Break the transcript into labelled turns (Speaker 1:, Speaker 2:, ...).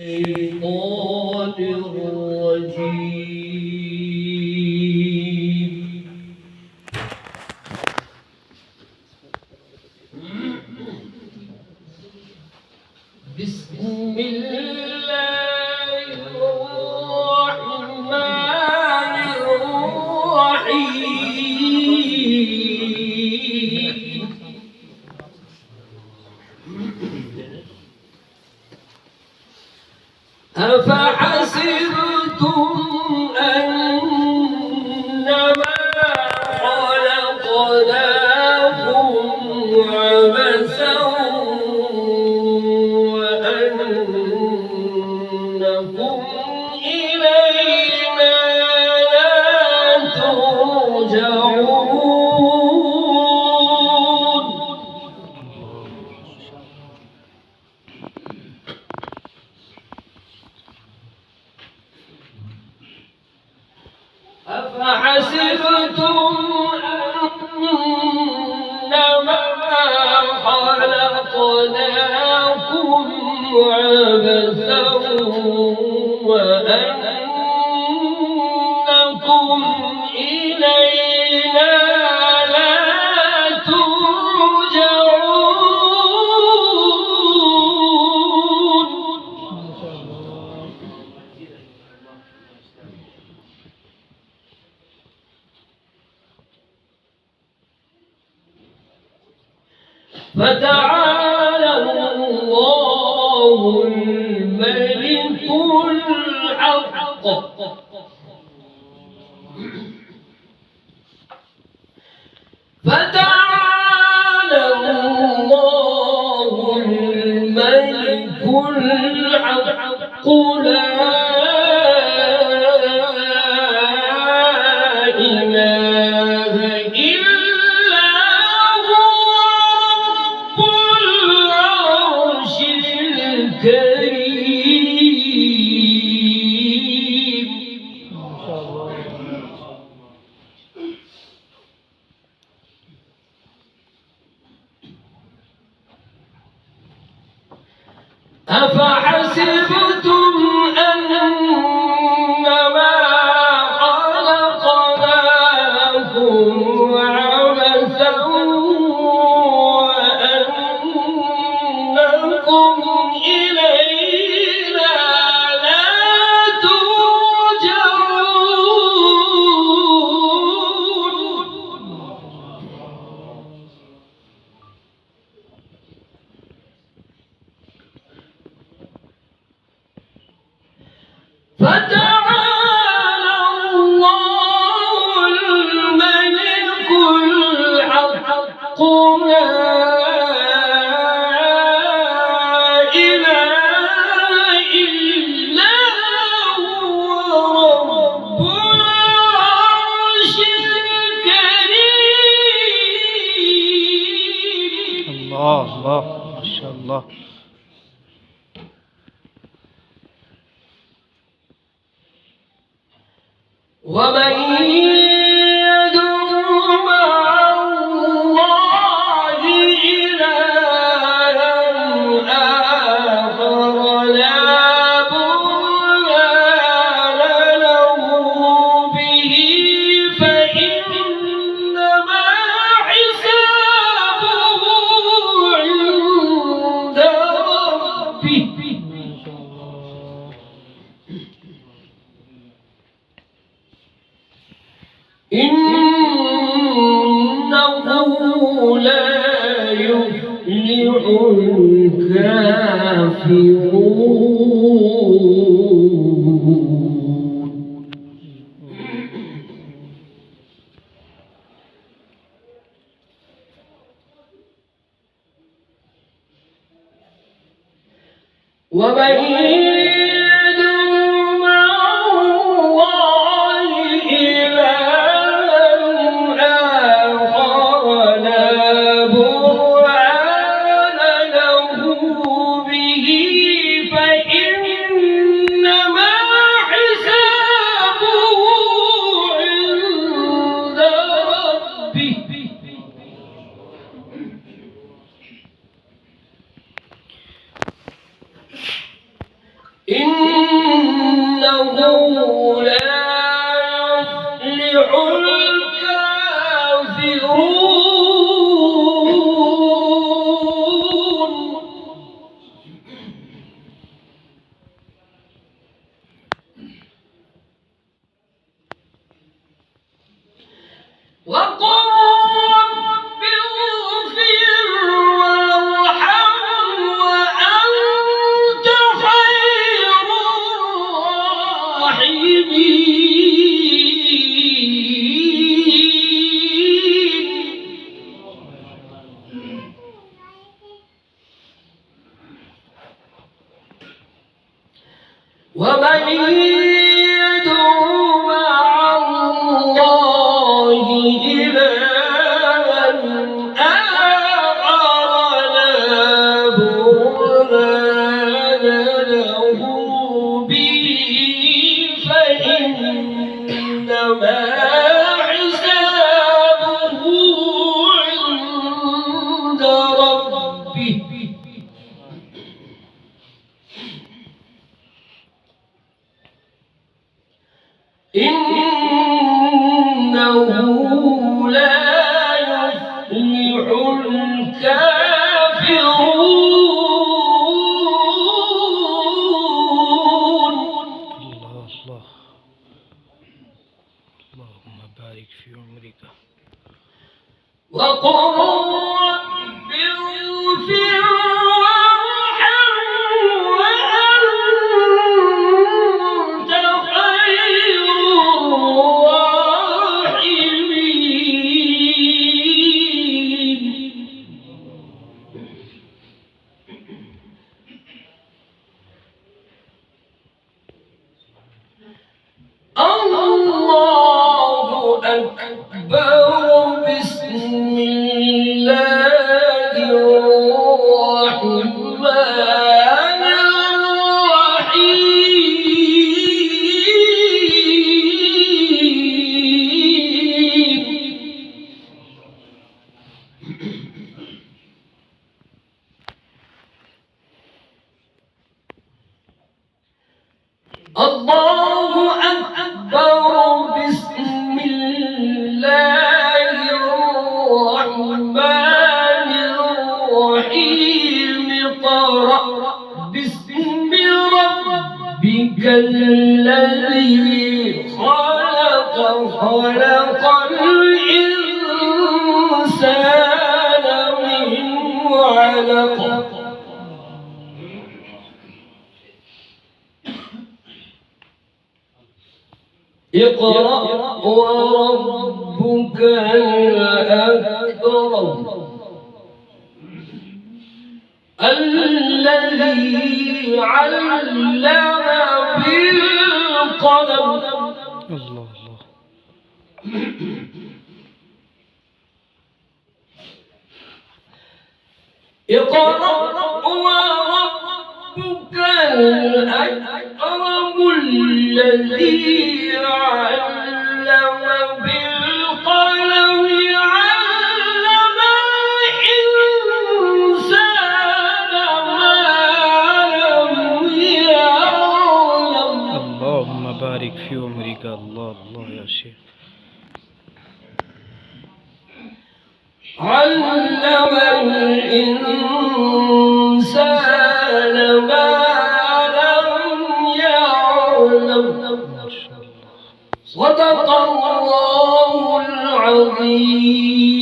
Speaker 1: الشيطان الرجيم. بسم الله الرحمن الرحيم. أفحسبتم أنما خلقناكم عبثا وأنكم إلينا لا ترجعون. أفحسبتم أنما خلقناكم عبثا وأنكم إلينا لا ترجعون. فتعالى الله الملك الحق فتعالى الله الملك الحق لا إله إلا هو رب العرش الكريم. أفحسبتم أنما خلقناكم عبثا وأنكم إلينا لا ترجعون. فتعالى الله الملك الحق لا إله إلا هو رب العرش الكريم.
Speaker 2: الله الله ما شاء الله.
Speaker 1: ومن يدع مع الله إلها آخر لا برهان له به فإنما حسابه عند ربه. إنه لا يفلح الكافرون. ومن يدع مع الله إلها آخر لا برهان له به فإنما إنه لا يفلح الكافرون وقل رب اغفر وارحم وأنت خير الراحمين ومن يدع مع الله إلها آخر لا برهان له به فإنما حسابه عند ربه إنه لا يفلح الكافرون
Speaker 2: الله الله. اللهم بارك في عمرك.
Speaker 1: وقل رب اغفر وارحم وأنت خير الراحمين الله أكبر بسم الله الرحمن الرحيم الله أكبر بسم الله الرحمن الرحيم اقرأ باسم ربك الذي خلق خلق الإنسان من علق اقرأ وربك الأكرم الذي علم بالقلم
Speaker 2: الله الله.
Speaker 1: اقرأ وربك الأكرم الذي علم بالقلم علم الإنسان ما لم يعلم
Speaker 2: اللهم بارك في عمرك. الله الله يا شيخ.
Speaker 1: علم الإنسان ما لم يعلم صدق الله العظيم.